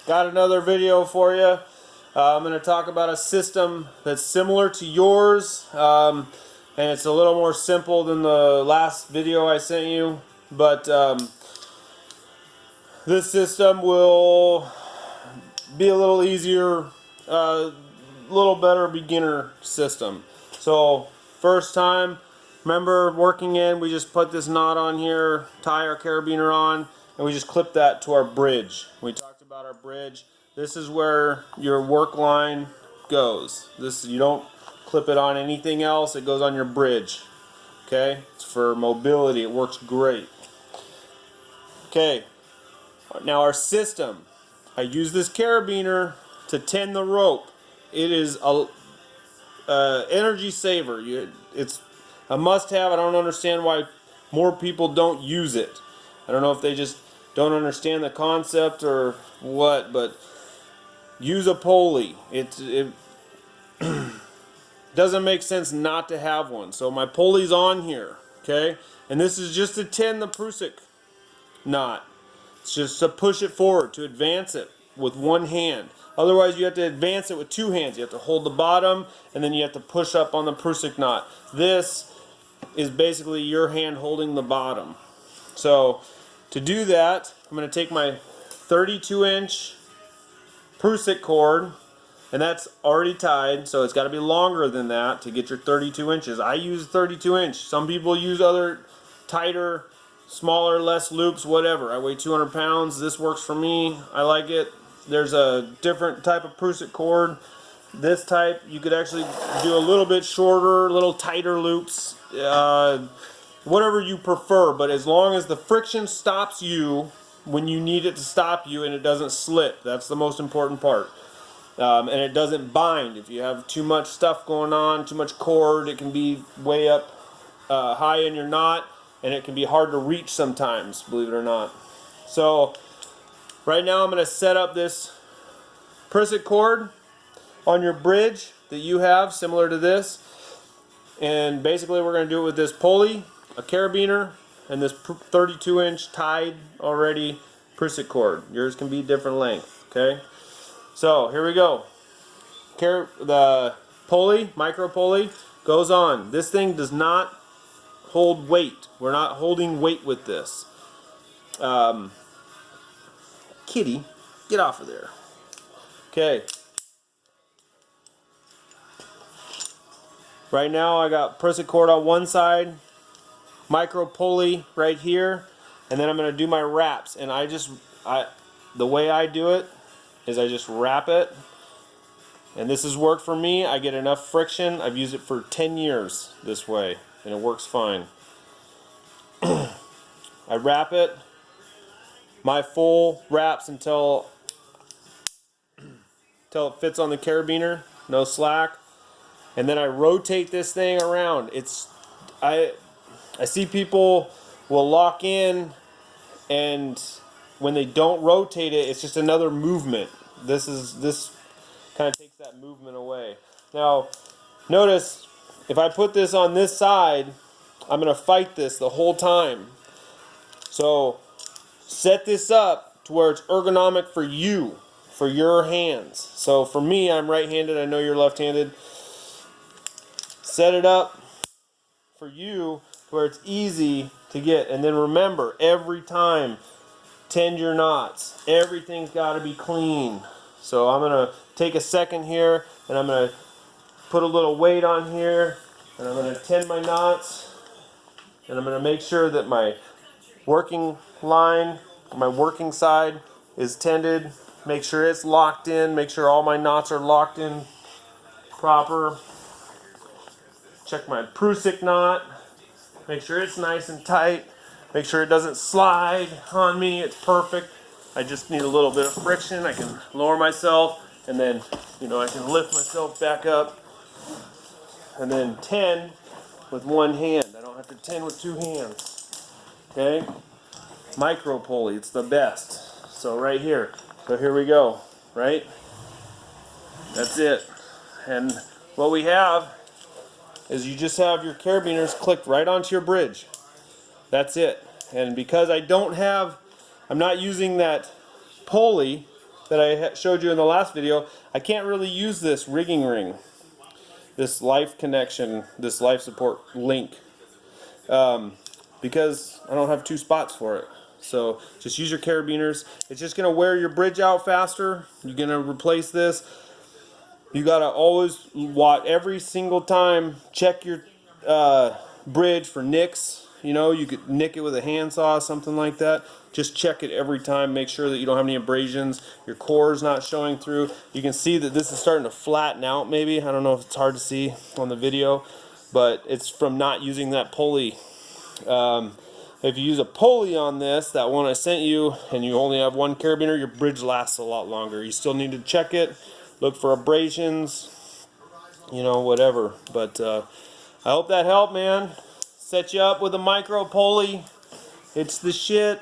got another video for you. I'm going to talk about a system that's similar to yours, and it's a little more simple than the last video I sent you, but this system will be a little easier, a little better beginner system. So first time, remember working in, we just put this knot on here, tie our carabiner on, and we just clip that to our bridge. We talked about our bridge. This is where your work line goes. This, you don't clip it on anything else, it goes on your bridge. Okay, it's for mobility, it works great. Okay, now our system. I use this carabiner to tend the rope. It is a energy saver. It's a must-have. I don't understand why more people don't use it. I don't know if they just don't understand the concept or what, but use a pulley. It doesn't make sense not to have one. So my pulley's on here, okay? And this is just to tend the prusik knot. It's just to push it forward, to advance it with one hand. Otherwise you have to advance it with two hands. You have to hold the bottom and then you have to push up on the prusik knot. This is basically your hand holding the bottom. So to do that, I'm going to take my 32-inch prusik cord, and that's already tied, so it's got to be longer than that to get your 32 inches. I use 32-inch. Some people use other tighter, smaller, less loops, whatever. I weigh 200 pounds. This works for me. I like it. There's a different type of prusik cord. This type, you could actually do a little bit shorter, a little tighter loops, whatever you prefer, but as long as the friction stops you when you need it to stop you and it doesn't slip, that's the most important part. And it doesn't bind. If you have too much stuff going on, too much cord, it can be way up high in your knot, and it can be hard to reach sometimes, believe it or not. So right now I'm going to set up this prusik cord on your bridge that you have, similar to this. And basically we're going to do it with this pulley, a carabiner, and this 32-inch tied already prusik cord. Yours can be different length, okay? So here we go. The pulley, micro pulley, goes on. This thing does not hold weight. We're not holding weight with this. Kitty, get off of there. Okay. Right now I got prusik cord on one side, micro pulley right here, and then I'm going to do my wraps. And the way I do it is I just wrap it, and this has worked for me. I get enough friction. I've used it for 10 years this way, and it works fine. I wrap it, my full wraps until it fits on the carabiner, no slack, and then I rotate this thing around. I see people will lock in, and when they don't rotate it, it's just another movement. This kind of takes that movement away. Now, notice if I put this on this side, I'm going to fight this the whole time. So set this up to where it's ergonomic for you, for your hands. So for me, I'm right-handed. I know you're left-handed. Set it up for you where it's easy to get. And then remember, every time, tend your knots. Everything's got to be clean. So I'm going to take a second here, and I'm going to put a little weight on here, and I'm going to tend my knots, and I'm going to make sure that my working line, my working side is tended. Make sure it's locked in. Make sure all my knots are locked in proper. Check my prusik knot. Make sure it's nice and tight. Make sure it doesn't slide on me. It's perfect. I just need a little bit of friction. I can lower myself, and then, I can lift myself back up, and then tend with one hand. I don't have to tend with two hands. Okay? Micro pulley, it's the best. So right here. So here we go. Right? That's it. And what we have is you just have your carabiners clicked right onto your bridge. That's it. And because I'm not using that pulley, that I showed you in the last video, I can't really use this rigging ring, this life connection, this life support link, because I don't have 2 spots for it. So just use your carabiners. It's just going to wear your bridge out faster. You're going to replace this. You got to always watch every single time, check your bridge for nicks. You know, you could nick it with a handsaw, something like that. Just check it every time. Make sure that you don't have any abrasions. Your core is not showing through. You can see that this is starting to flatten out maybe. I don't know if it's hard to see on the video, but it's from not using that pulley. If you use a pulley on this, that one I sent you, and you only have 1 carabiner, your bridge lasts a lot longer. You still need to check it, look for abrasions, you know, whatever. But I hope that helped, man. Set you up with a micro pulley. It's the shit.